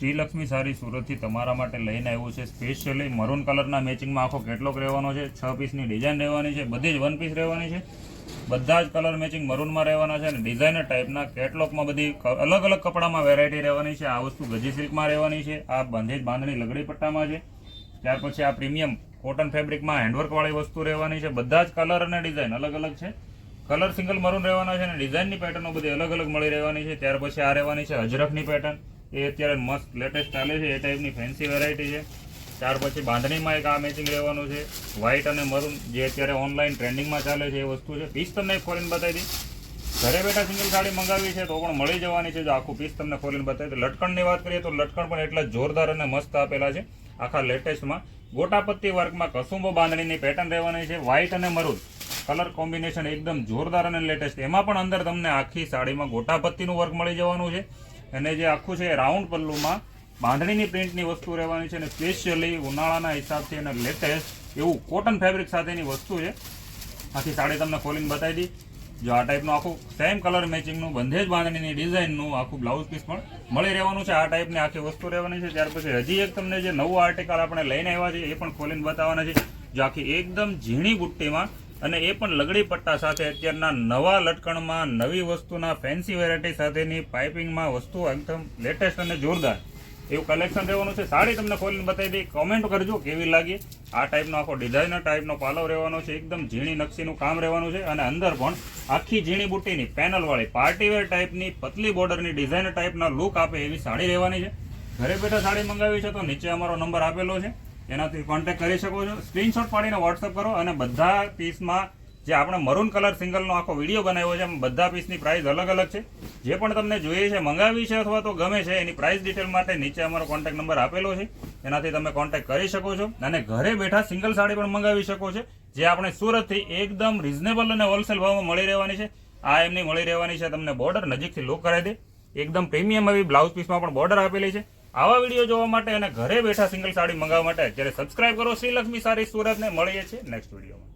શ્રીલક્ષ્મી સારી સુરતથી તમારા માટે લઈને આવ્યું છે સ્પેશિયલી મરૂન કલરના મેચિંગમાં આખો કેટલોગ રહેવાનો છે, 6 પીસની ડિઝાઇન રહેવાની છે, બધી જ 1 પીસ રહેવાની છે, બધા જ કલર મેચિંગ મરૂનમાં રહેવાના છે અને ડિઝાઇનર ટાઈપના કેટલોગમાં બધી અલગ અલગ કપડામાં વેરાયટી રહેવાની છે। આ વસ્તુ ગજી સિલ્કમાં રહેવાની છે, આ બાંધણી લગડી પટ્ટામાં છે, ત્યાર પછી આ પ્રીમિયમ કોટન ફેબ્રિકમાં હેન્ડવર્કવાળી વસ્તુ રહેવાની છે। બધા જ કલર અને ડિઝાઇન અલગ અલગ છે, કલર સિંગલ મરૂન રહેવાના છે અને ડિઝાઇનની પેટર્નો બધી અલગ અલગ મળી રહેવાની છે। ત્યાર પછી આ રહેવાની છે અજરખની પેટર્ન, એ અત્યારે મસ્ત લેટેસ્ટ ચાલે છે, એ ટાઈપની ફેન્સી વેરાયટી છે। ત્યાર પછી બાંધણીમાં એક આ મેચિંગ રહેવાનું છે, વ્હાઇટ અને મરૂન, જે અત્યારે ઓનલાઈન ટ્રેન્ડિંગમાં ચાલે છે એ વસ્તુ છે। પીસ તમને ખોલીને બતાવી દી, ઘરે બેઠા સિંગલ સાડી મંગાવી છે તો પણ મળી જવાની છે। જો આખું પીસ તમને ખોલીને બતાવી દે। લટકણની વાત કરીએ તો લટકણ પણ એટલા જોરદાર અને મસ્ત આપેલા છે, આખા લેટેસ્ટમાં ગોટાપત્તી વર્કમાં કસુંબો બાંધણીની પેટર્ન રહેવાની છે, વ્હાઇટ અને મરૂન કલર કોમ્બિનેશન એકદમ જોરદાર અને લેટેસ્ટ। એમાં પણ અંદર તમને આખી સાડીમાં ગોટાપત્તીનું વર્ક મળી જવાનું છે અને જે આખું છે રાઉન્ડ પલ્લુમાં બાંધણીની પ્રિન્ટની વસ્તુ રહેવાની છે અને સ્પેશિયલી ઉનાળાના હિસાબથી અને લેટેસ્ટ એવું કોટન ફેબ્રિક સાથેની વસ્તુ છે। આખી સાડી તમને ખોલીને બતાવી દી। જો આ ટાઈપનું આખું સેમ કલર મેચિંગનું બંધેજ બાંધણીની ડિઝાઇનનું આખું બ્લાઉઝ પીસ પણ મળી રહેવાનું છે, આ ટાઈપની આખી વસ્તુ રહેવાની છે। ત્યાર પછી હજી એક તમને જે નવું આર્ટિકલ આપણે લઈને આવ્યા છે એ પણ ખોલીને બતાવવાના છે, જો આખી એકદમ ઝીણી બુટ્ટીમાં અને એ પણ લગડી પટ્ટા સાથે અત્યારના નવા લટકણમાં નવી વસ્તુના ફેન્સી વેરાયટી સાથેની પાઇપિંગમાં વસ્તુ એકદમ લેટેસ્ટ અને જોરદાર એવું કલેક્શન રહેવાનું છે। સાડી તમને ખોલીને બતાવી દઈ, કોમેન્ટ કરજો કેવી લાગી। આ ટાઈપનો આખો ડિઝાઇનર ટાઈપનો પાલવ રહેવાનો છે, એકદમ ઝીણી નકશીનું કામ રહેવાનું છે અને અંદર પણ આખી ઝીણી બુટ્ટીની પેનલવાળી પાર્ટીવેર ટાઈપની પતલી બોર્ડરની ડિઝાઇનર ટાઈપના લુક આપે એવી સાડી રહેવાની છે। ઘરે બેઠા સાડી મંગાવી છે તો નીચે અમારો નંબર આપેલો છે, એનાથી કોન્ટેક્ટ કરી શકો છો। સ્ક્રીનશોટ પાડીને વોટ્સઅપ કરો અને બધા પીસમાં જે આપણે મરૂન કલર સિંગલનો આખો વિડીયો બનાવ્યો છે બધા પીસની પ્રાઇસ અલગ અલગ છે, જે પણ તમને જોઈએ છે મંગાવી છે અથવા તો ગમે છે એની પ્રાઇસ ડિટેલ માટે નીચે અમારો કોન્ટેક્ટ નંબર આપેલો છે, એનાથી તમે કોન્ટેક્ટ કરી શકો છો અને ઘરે બેઠા સિંગલ સાડી પણ મંગાવી શકો છો, જે આપણે સુરતથી એકદમ રિઝનેબલ અને હોલસેલ ભાવમાં મળી રહેવાની છે। આ એમની મળી રહેવાની છે તમને બોર્ડર નજીકથી લુક કરાવી દે, એકદમ પ્રીમિયમ એવી બ્લાઉઝ પીસમાં પણ બોર્ડર આપેલી છે। આવા વિડીયો જોવા માટે અને ઘરે બેઠા સિંગલ સાડી મંગાવવા માટે અત્યારે સબસ્ક્રાઇબ કરો શ્રીલક્ષ્મી સારી સુરતને। મળીએ છીએ નેક્સ્ટ વિડીયોમાં।